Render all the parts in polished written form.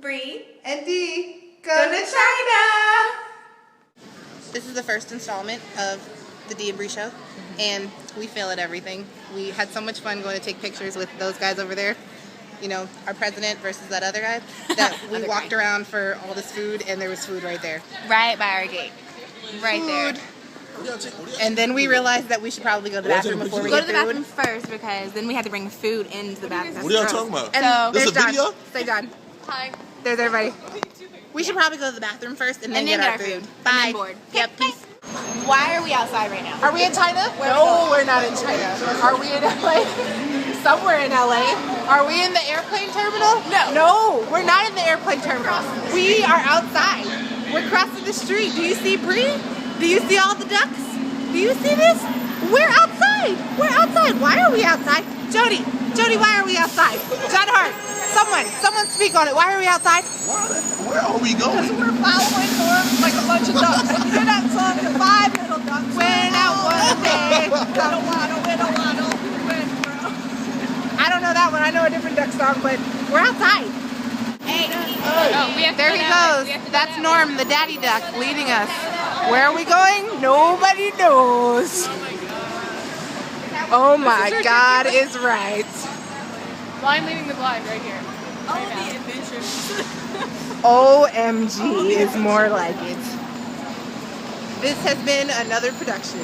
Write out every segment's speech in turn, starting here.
Bre and Dee go to China! This is the first installment of the Dee and Bre show, and we fail at everything. We had so much fun going to take pictures with those guys over there. You know, our president versus that other guy. That we walked around for all this food, and there was food right there. Right by our gate. Right there. And then we realized that we should probably go to the bathroom before we get food. Go to the bathroom first, because then we had to bring the food into the bathroom. What are y'all talking about? And This there's is a video? John. Say John. Hi. There's everybody. We should probably go to the bathroom first and then get our food. Bye. Yep, peace. Why are we outside right now? Are we in China? No, we're not in China. Are we in LA? Somewhere in LA. Are we in the airplane terminal? No. No, we're not in the airplane terminal. We are outside. We're crossing the street. Do you see Bre? Do you see all the ducks? Do you see this? We're outside. We're outside. Why are we outside? Jody, why are we outside? John Hart, someone speak on it. Why are we outside? Where are we going? Because we're following them like a bunch of ducks. You hear that song, the 5 little ducks went out one day. Widdle waddle, widdle waddle, I don't know that one. I know a different duck song, but we're outside. Hey. There he goes. That's Norm, the daddy duck, leading us. Where are we going? Nobody knows. Oh my God is right. Blind leading the blind right here. Oh, the adventures. OMG is more like it. This has been another production.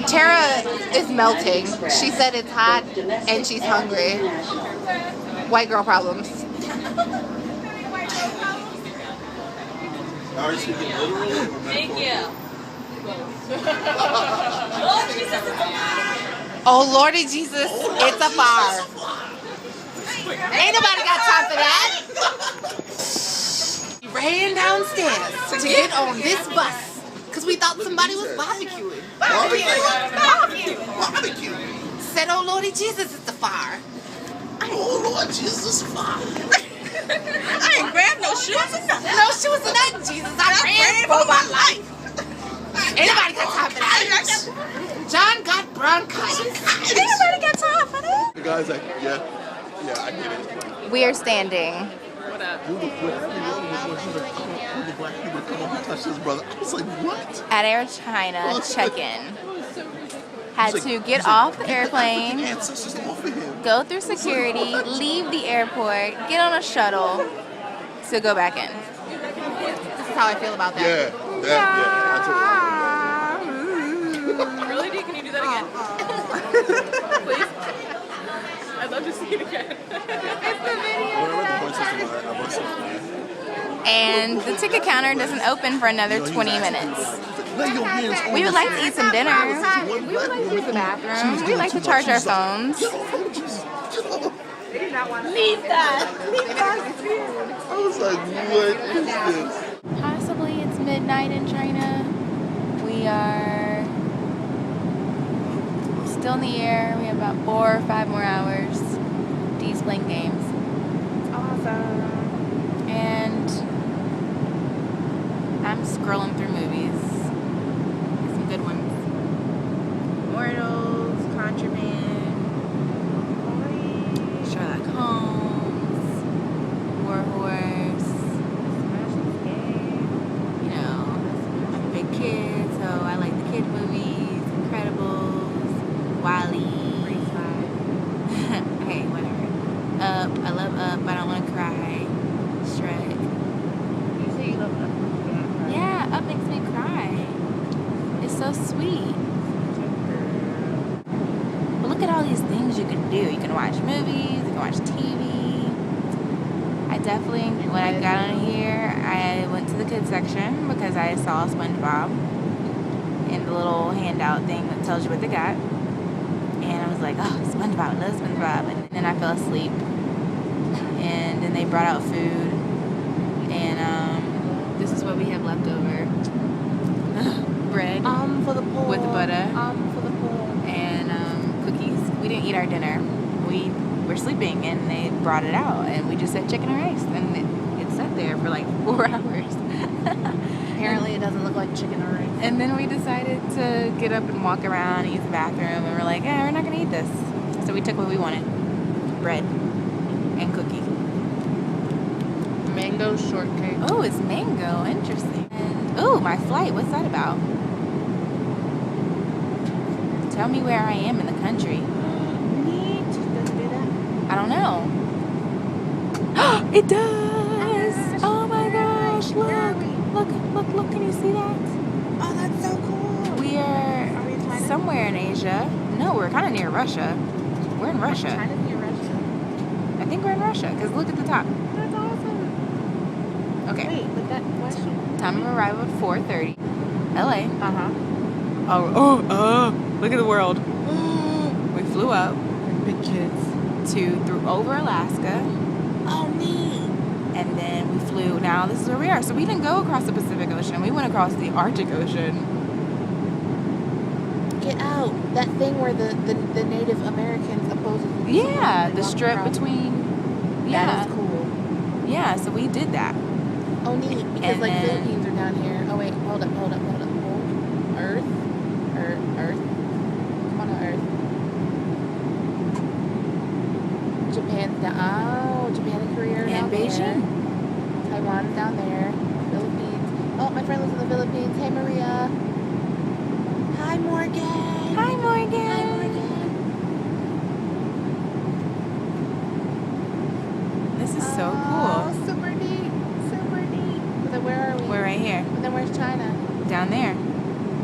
Tara is melting. She said it's hot and she's hungry. White girl problems. Are you speaking literally or Thank you. Oh Lordy Jesus, it's a bar. Ain't nobody got time for that. We ran downstairs to get on this bus because we thought somebody was barbecuing. barbecue? Said, oh Lordy Jesus, it's a fire. Oh Lord Jesus, fire. I ain't grabbed no shoes or nothing. No shoes or nothing, Jesus. I ran for my life. Ain't nobody got time for that. John got bronchitis. Ain't nobody got time for that. The guy's like, yeah, I get it. We are standing. What up? When the black people come up and touch his brother, I was like, what? At Air China check-in. Had He's to like- get he's off like, the get airplane, African ancestors off of him. go through security, leave the airport, get on a shuttle to go back in. This is how I feel about that. I Really? Can you do that again? Please? I'd love to see it again. And the ticket counter doesn't open for another 20 minutes. We would like to eat some dinner. We would like to use the bathroom. We would like to charge our phones. Leave that. I was like, what is this? Possibly it's midnight in China. We are still in the air. We have about 4 or 5 more hours. Dee's playing games. It's awesome. And I'm scrolling through movies. Some good ones. Mortals, Contraband, Sherlock Holmes, War Horse. You know, I'm a big kid, so I like the kid movies, Incredibles, WALL-E. Hey, whatever. Up, I love Up, I don't want to cry. Shrek. You say you love Up. Yeah, Up makes me cry. It's so sweet. But look at all these things you can do. You can watch movies, you can watch TV. I definitely, when I got on here, I went to the kids section because I saw SpongeBob in the little handout thing that tells you what they got. And I was like, oh, SpongeBob, I love SpongeBob. And then I fell asleep. And then they brought out food. And this is what we have left over. Bread For the poor. with the butter For the poor. and cookies. We didn't eat our dinner. We were sleeping and they brought it out and we just had chicken and rice and it sat there for like 4 hours. Apparently it doesn't look like chicken or rice. And then we decided to get up and walk around and use the bathroom and we're like, yeah, we're not gonna eat this. So we took what we wanted. Bread and cookie. Mango shortcake. Oh, it's mango. Interesting. And, oh, my flight. What's that about? Tell me where I am in the country. Neat. Does it do that? I don't know. It does! Oh my gosh, look! Look, can you see that? Oh, that's so cool. We are we in China? somewhere in Asia. No, we're kind of near Russia. We're in Russia. China's near Russia. I think we're in Russia, because look at the top. That's awesome. Okay. Wait, but that question. Time of arrival at 4:30. LA. Uh-huh. Look at the world. We flew up Big kids. through over Alaska. Oh, neat. And then we flew. Now this is where we are. So we didn't go across the Pacific Ocean. We went across the Arctic Ocean. Get out. That thing where the Native Americans supposedly. Yeah, the walk strip across. between. That Yeah, is cool. yeah. So we did that. Oh, neat. Because And like then- Philippines are down here. Oh wait, hold up. Earth. Come on, Earth. Japan's down. Oh, Japan and Korea are down And Beijing. there. Taiwan's down there. Philippines. Oh, my friend lives in the Philippines. Hey, Maria. Hi, Morgan. Hi, Morgan. Hi, Morgan. This is so Oh, cool. super neat. Super neat. But then where are we? We're right here, But then where's China? down there,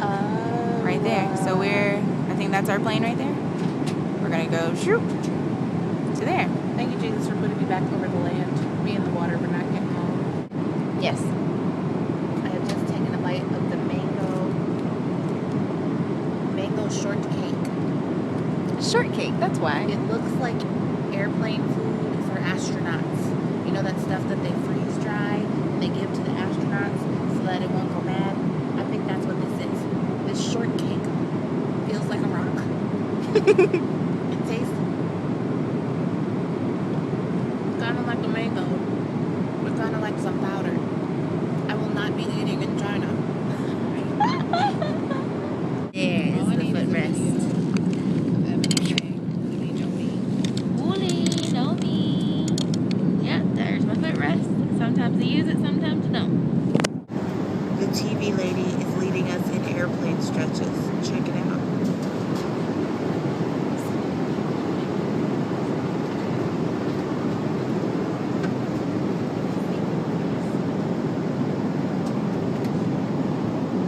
Oh. right there. So I think that's our plane right there. We're gonna go shoot to there. Thank you, Jesus, for putting me back over the land. Me in the water, but not getting home. Yes. I have just taken a bite of the mango shortcake. Shortcake. That's why. It looks like airplane food for astronauts. You know that stuff that they freeze dry and they give to the astronauts so that it won't go bad? I think that's what this is. This shortcake feels like a rock. It tastes kind of like a mango, but kind of like some powder. I will not be eating in China. There's the footrest. Woolly, no me. Yeah, there's my footrest. Sometimes I use it, sometimes I don't. The TV lady is leading us in airplane stretches. Check it out.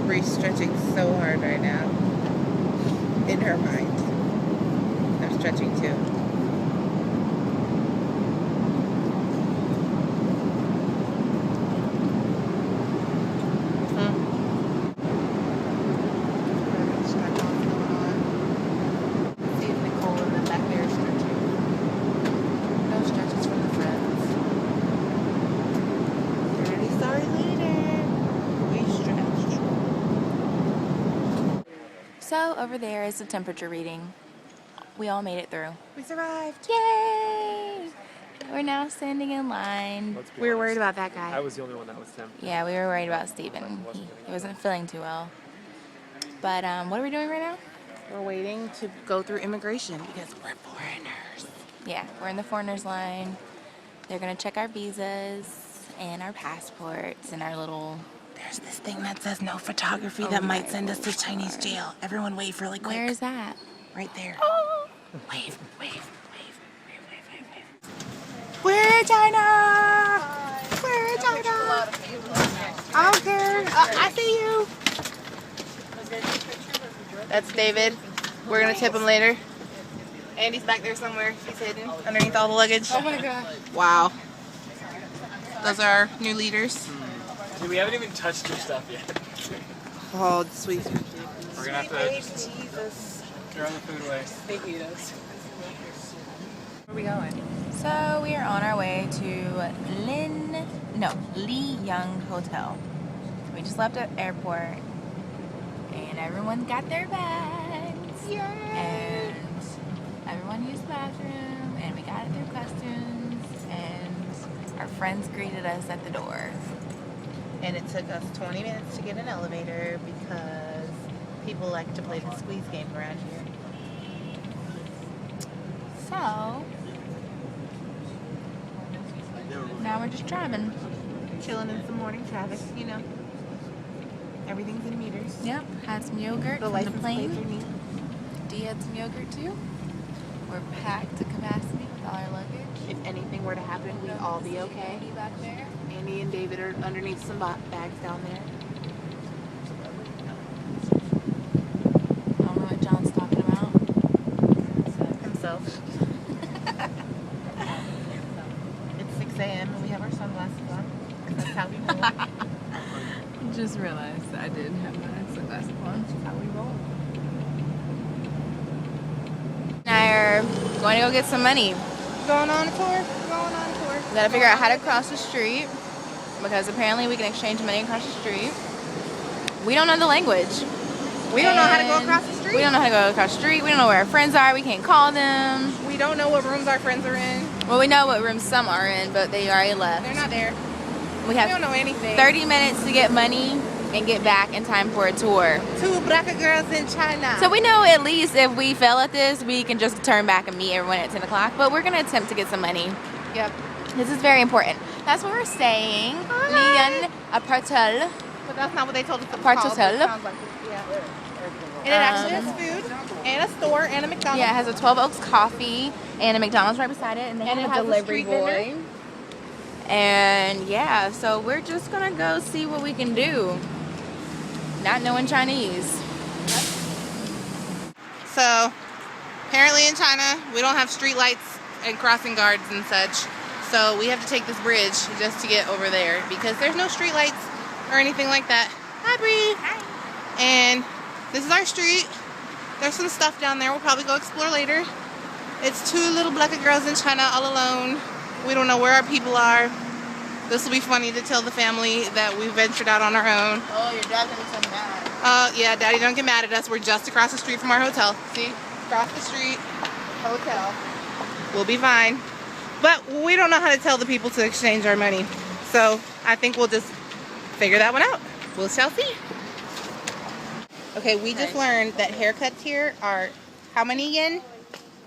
Bree's stretching so hard right now. In her mind. I'm stretching too. See if Nicole in the back there is stretching. No stretches from the friends. Dirty sorry later. We stretched. So over there is the temperature reading. We all made it through. We survived. Yay! We're now standing in line. Let's be We were honest. worried about that guy. I was the only one that was tempted. Yeah, we were worried about Steven. He wasn't feeling too well. But what are we doing right now? We're waiting to go through immigration because we're foreigners. Yeah, we're in the foreigners line. They're gonna check our visas and our passports and our little. There's this thing that says no photography Oh that might my send us to Chinese jail. Everyone wave really quick. Where is that? Right there. Oh! Wave. We're China! We're China! I don't care. I see you. That's David. We're gonna tip him later. Andy's back there somewhere. He's hidden underneath all the luggage. Oh my god. Wow. Those are our new leaders. Dude, we haven't even touched your stuff yet. Oh, sweet. We're gonna have to just Jesus. throw the food away. They hate us. Where are we going? So we are on our way to Li Young Hotel. We just left the airport and everyone got their bags. And everyone used the bathroom and we got their costumes and our friends greeted us at the door. And it took us 20 minutes to get an elevator because people like to play the squeeze game around here. So now we're just driving. chilling in some morning traffic, you know. Everything's in meters. Yep, had some yogurt The from the license plates are plane. neat. Dee had some yogurt too. We're packed to capacity with all our luggage. If anything were to happen, we'd all be okay. Andy back there. Andy and David are underneath some bags down there. I don't know what John's talking about. Himself. It's 6 a.m. and we have our sunglasses on. That's how we roll. Just realized I did have my sunglasses on. That's how we roll. And I are going to go get some money. Going on a tour. Going on a tour. We gotta figure out how to cross the street because apparently we can exchange money across the street. We don't know the language. We don't know how to go across the street. We don't know how to go across the street. We don't know where our friends are. We can't call them. We don't know what rooms our friends are in. Well, we know what rooms some are in, but they already left. They're not there. We We have don't know anything. 30 minutes to get money and get back in time for a tour. 2 black girls in China. So we know at least if we fail at this, we can just turn back and meet everyone at 10 o'clock. But we're going to attempt to get some money. Yep. This is very important. That's where we're staying. Lian Apartel. But that's not what they told us. It Part called, hotel. but it sounds like it, yeah. And it actually has food and a store and a McDonald's. Yeah, it has a 12 Oaks coffee and a McDonald's right beside it. And they And have it a has a delivery street boy. vendor. And yeah, so we're just going to go see what we can do. Not knowing Chinese. So, apparently in China, we don't have street lights and crossing guards and such. So we have to take this bridge just to get over there because there's no street lights or anything like that. Hi, Bree. Hi. And this is our street. There's some stuff down there. We'll probably go explore later. It's 2 little black girls in China all alone. We don't know where our people are. This will be funny to tell the family that we ventured out on our own. Oh, your dad's going to be so mad. Yeah, Daddy, don't get mad at us. We're just across the street from our hotel. See? Across the street, hotel. We'll be fine. But we don't know how to tell the people to exchange our money. So I think we'll just figure that one out. We shall see. Okay, we just learned that haircuts here are how many yen?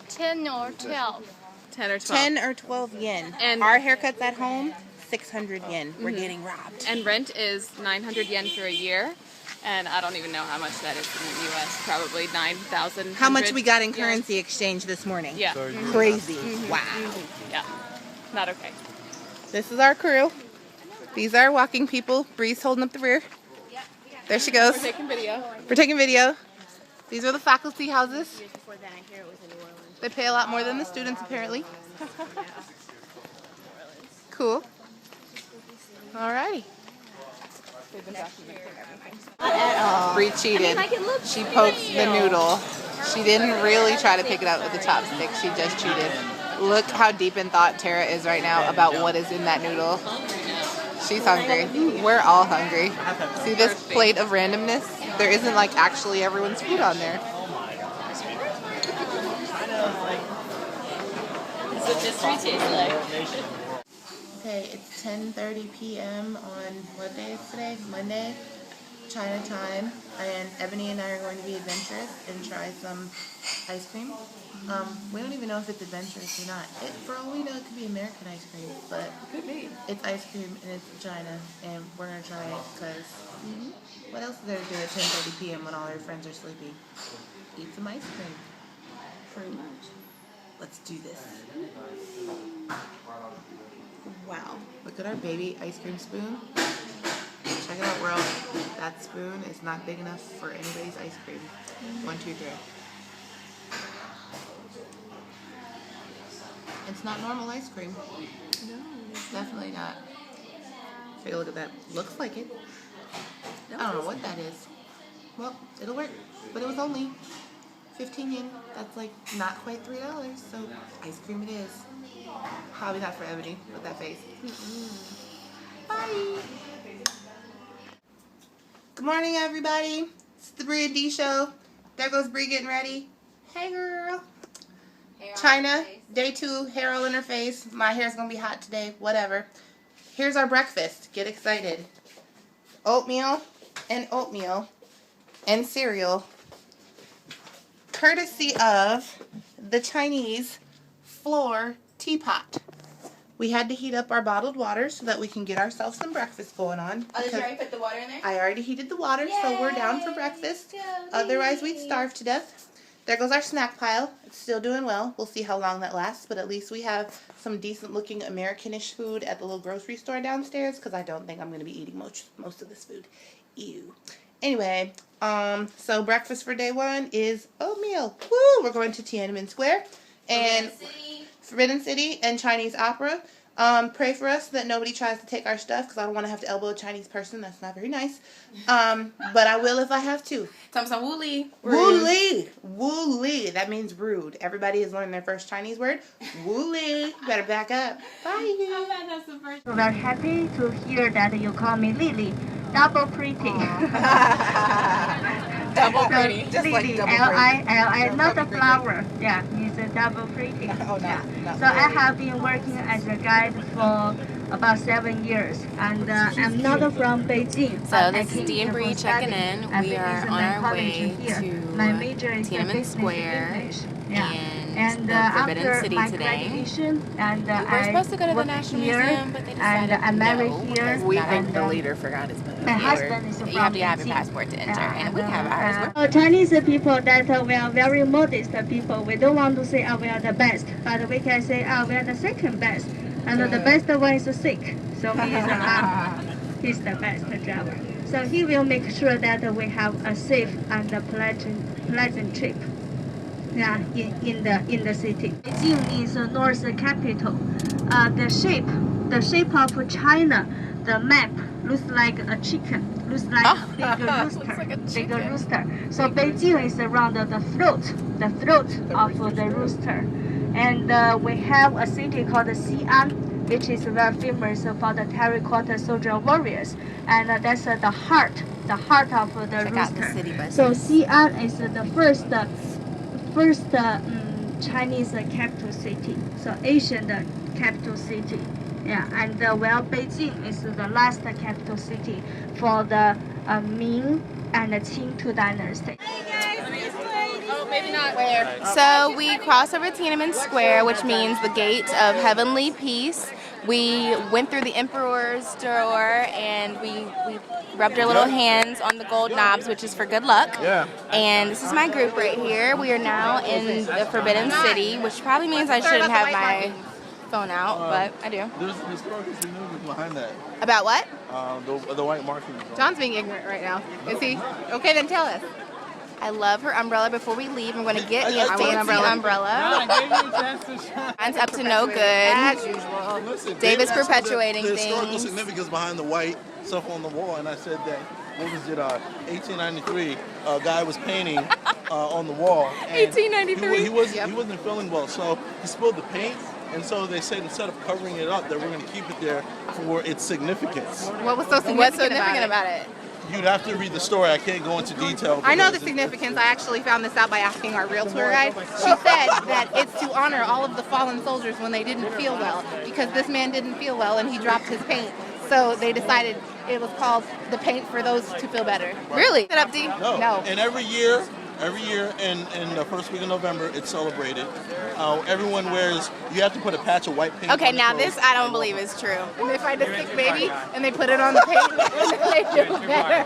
10 or 12. 10 or 12. 10 or 12 yen. And- our haircuts at home, 600 yen. We're getting robbed. And rent is 900 yen for a year. And I don't even know how much that is in the U.S. Probably 9,000. How much we got in currency exchange this morning? Yeah. Crazy. Wow. Yeah. Not okay. This is our crew. These are our walking people. Bree's holding up the rear. There she goes. We're taking video. We're taking video. These are the faculty houses. They pay a lot more than the students, apparently. Cool. Alrighty. Bree cheated. She poked the noodle. She didn't really try to pick it out with the chopstick. She just cheated. Look how deep in thought Tara is right now about what is in that noodle. She's hungry. We're all hungry. See this plate of randomness? There isn't like actually everyone's food on there. That's what mystery tastes like. Okay, it's 10:30 p.m. on what day is today? Monday, China time, and Ebony and I are going to be adventurous and try some ice cream. We don't even know if it's adventurous or not. For all we know, it could be American ice cream, but it's ice cream and it's China, and we're gonna try it because what else is there to do at 10:30 p.m. when all our friends are sleeping? Eat some ice cream. Pretty much. Let's do this. Wow, look at our baby ice cream spoon. Check it out, world. That spoon is not big enough for anybody's ice cream. 1, 2, 3. It's not normal ice cream. No, it's definitely not. Take a look at that. Looks like it. I don't know what that is. Well, it'll work. But it was only 15 yen. That's like not quite $3. So ice cream it is. Probably not for Ebony with that face. Bye. Good morning, everybody. It's the Bre and Dee show. There goes Bre getting ready. Hey, girl. China, day 2, hair all in her face. My hair's gonna be hot today. Whatever. Here's our breakfast. Get excited. Oatmeal and cereal. Courtesy of the Chinese floor teapot. We had to heat up our bottled water so that we can get ourselves some breakfast going on. Oh, did you already put the water in there? I already heated the water, so we're down for breakfast. Otherwise, we'd starve to death. There goes our snack pile. It's still doing well. We'll see how long that lasts, but at least we have some decent-looking Americanish food at the little grocery store downstairs, because I don't think I'm going to be eating most of this food. Ew. Anyway, so breakfast for day one is oatmeal. Woo! We're going to Tiananmen Square and Forbidden City and Chinese Opera. Pray for us that nobody tries to take our stuff, because I don't want to have to elbow a Chinese person. That's not very nice. But I will if I have to. Some Wu Li. Wu Li. Wu Li. That means rude. Everybody has learned their first Chinese word. Wu Li. Better back up. Bye. So very happy to hear that you call me Lily. Double pretty. Double So pretty. Just Lily, like double L-I-L-I, not a flower. Yeah, it's a double pretty. Oh, no. Yeah. Not So I have been working as a guide for about 7 years, and I'm not from Beijing. So but this I is came Dee and here Bre for checking study. in. I We are finished on my our college way here. to My major is Tiananmen business Square English. Yeah. and the Forbidden after City my today. graduation, and We were supposed to go to the worked National here, Museum, but they and decided I married no, here. because We not think a- the leader forgot his pen. My husband is from you have to have your Beijing. passport to enter, and we have ours. Chinese people that we are very modest people. We don't want to say we are the best, but we can say we are the second best. And the best one is sick, so he's the best driver. So he will make sure that we have a safe and a pleasant trip. Yeah, in the city. Beijing is the north capital. The shape of China, the map looks like a chicken, looks like a big rooster. So Beijing is around the throat of the rooster. And we have a city called Xi'an, which is very famous for the terracotta soldier warriors. And that's the heart of the Check out the rooster. city buses. So Xi'an is the first Chinese capital city, so Asian capital city. Yeah, and Beijing is the last capital city for the Ming and Qing two dynasty. Oh, maybe not. Where? So we crossed over Tiananmen Square, which means the gate of heavenly peace. We went through the emperor's door and we rubbed our little hands on the gold knobs, which is for good luck. Yeah. And this is my group right here. We are now in the Forbidden City, which probably means I shouldn't have my phone out, but I do. There's historical significance behind that. About what? The white markings. John's being ignorant right now. Is he? Okay, then tell us. I love her umbrella. Before we leave, I'm going to get me a I want fancy an umbrella. I gave you a chance to shine. Mine's up to no good. As usual. Listen, David's David asked me perpetuating the historical things. significance behind the white stuff on the wall, and I said that, what was it, 1893, a guy was painting on the wall. and 1893? He wasn't feeling well, so he spilled the paint, and so they said instead of covering it up, that we're going to keep it there for its significance. What was so significant, What's so significant about it? You'd have to read the story. I can't go into detail. I know the because significance. I actually found this out by asking our real tour guide. She said that it's to honor all of the fallen soldiers when they didn't feel well, because this man didn't feel well and he dropped his paint. So they decided it was called the paint for those to feel better. Really? Set up, D? No. And every year in the first week of November, it's celebrated. Everyone wears, you have to put a patch of white paint Okay, on now your this clothes. I don't believe is true. And they find a sick baby and they put it on the paint and then they feel better.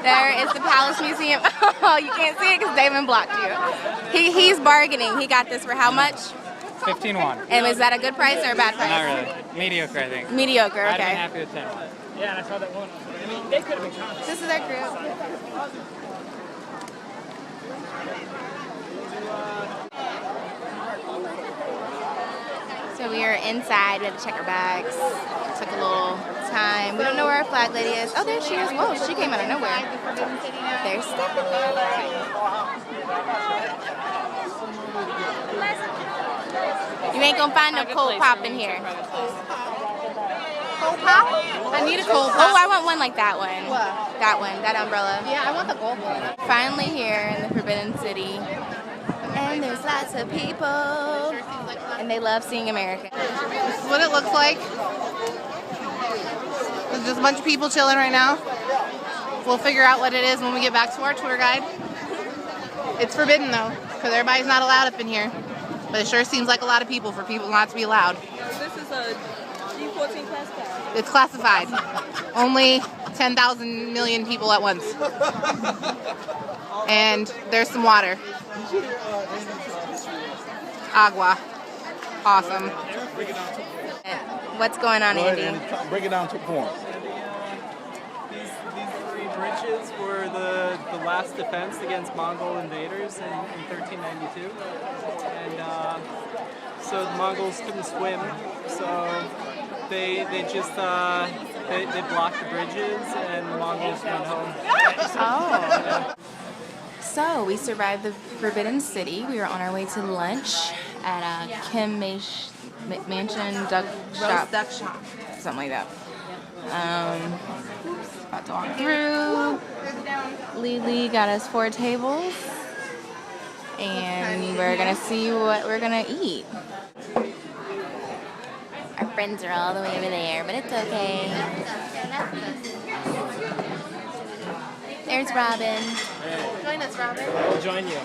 There is the Palace Museum. Oh, you can't see it because Damon blocked you. He's bargaining. He got this for how much? 15-1. And is that a good price or a bad price? Not really. Mediocre, I think. Mediocre, I'd been okay. happy with 10. Yeah, and I saw that one. I mean, they could have been conscious. This is our group. So we are inside. We had to check our bags. Took a little time. We don't know where our flag lady is. Oh, there she is. Whoa, she came out of nowhere. There's Stephanie. You ain't gonna find no cold pop in here. Cold pop? I need a cold Oh, pop. I want one like that one. What? That one, that umbrella. Yeah, I want the gold one. Finally here in the Forbidden City. And there's lots of people. And they love seeing America. This is what it looks like. There's just a bunch of people chilling right now. We'll figure out what it is when we get back to our tour guide. It's forbidden though, because everybody's not allowed up in here. But it sure seems like a lot of people for people not to be allowed. This This is a G14 classified. It's classified. Only 10,000 million people at once. And there's some water. Agua. Awesome. What's going on, Andy? Break it down to form. These three bridges were the last defense against Mongol invaders in 1392. And so the Mongols couldn't swim, so they just they blocked the bridges and the Mongols went home. Oh. So we survived the Forbidden City. We were on our way to lunch at Kim Mansion Duck Shop. Duck shop. Something like that. About to walk through. Lily got us 4 tables. And we're gonna see what we're gonna eat. Our friends are all the way over there, but it's okay. There's Robin. Join us, Robin. I'll join you.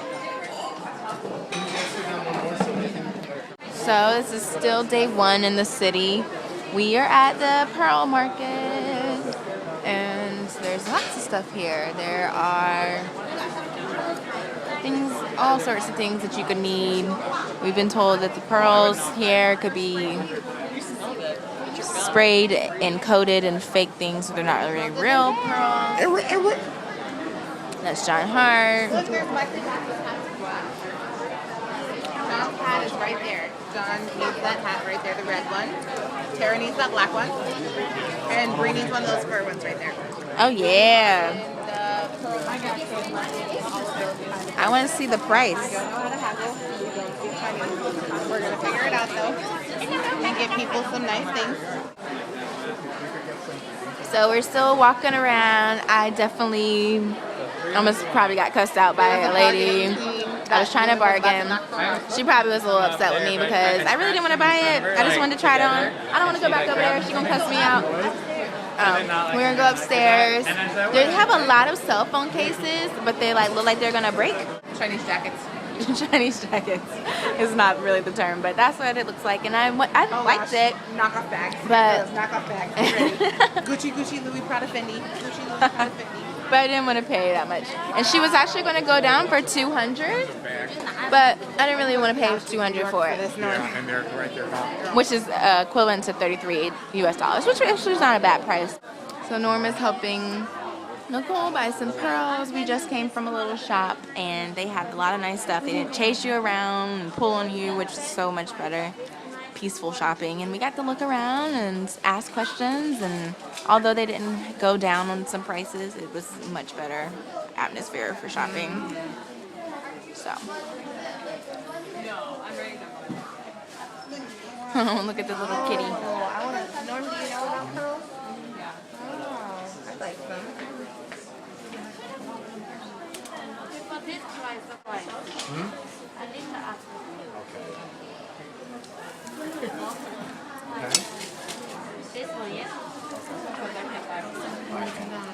So this is still day 1 in the city. We are at the Pearl Market, and there's lots of stuff here. There are things, all sorts of things that you could need. We've been told that the pearls here could be sprayed and coated and fake things, so they're not really real pearls. That's John Hart. Look, there's Michael Jackson's hat. John's hat is right there. John needs that hat right there, the red one. Tara needs that black one. And Bree needs one of those fur ones right there. Oh yeah. I want to see the price. We're going to figure it out though. And give people some nice things. So we're still walking around. I definitely almost probably got cussed out by a lady. I was trying to bargain. She probably was a little upset with me because I really didn't want to buy it. I just wanted to try it on. I don't want to go back over there. She's going to cuss me out. We're going to go upstairs. They have a lot of cell phone cases, but they look like they're going to break. Chinese jackets. Chinese jackets is not really the term, but that's what it looks like. And I liked it. Knockoff bags. But knockoff bags. Ready. Gucci, Louis Prada, Fendi. Gucci, Louis Prada, Fendi. But I didn't want to pay that much. And she was actually going to go down for $200, but I didn't really want to pay $200 for it. Which is equivalent to $33 US, which actually is not a bad price. So Norm is helping Nicole buy some pearls. We just came from a little shop, and they had a lot of nice stuff. They didn't chase you around and pull on you, which is so much better. Peaceful shopping, and we got to look around and ask questions, and although they didn't go down on some prices, it was a much better atmosphere for shopping. So look at the little kitty. Norm, do you know about pearls? Yeah. Oh, I like them.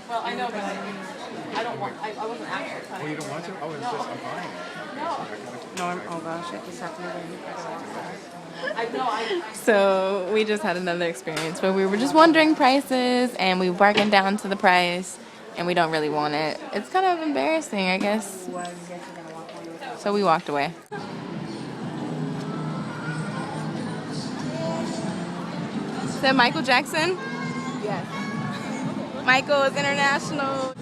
Well, I know, but I don't want. I wasn't actually trying. Oh, you don't want to? Oh, it's just I'm buying it. Norm, oh gosh, I just have to I So we just had another experience where we were just wondering prices, and we bargained down to the price, and we don't really want it. It's kind of embarrassing, I guess. So we walked away. Is that Michael Jackson? Yes. Michael is international.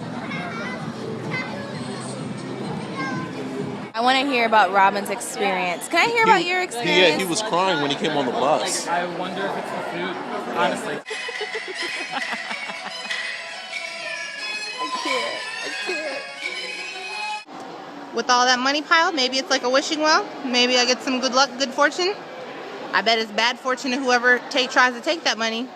I want to hear about Robin's experience. Can I hear about your experience? Yeah, he was crying when he came on the bus. I wonder if it's the food, honestly. With all that money piled, maybe it's like a wishing well. Maybe I get some good luck, good fortune. I bet it's bad fortune to whoever tries to take that money.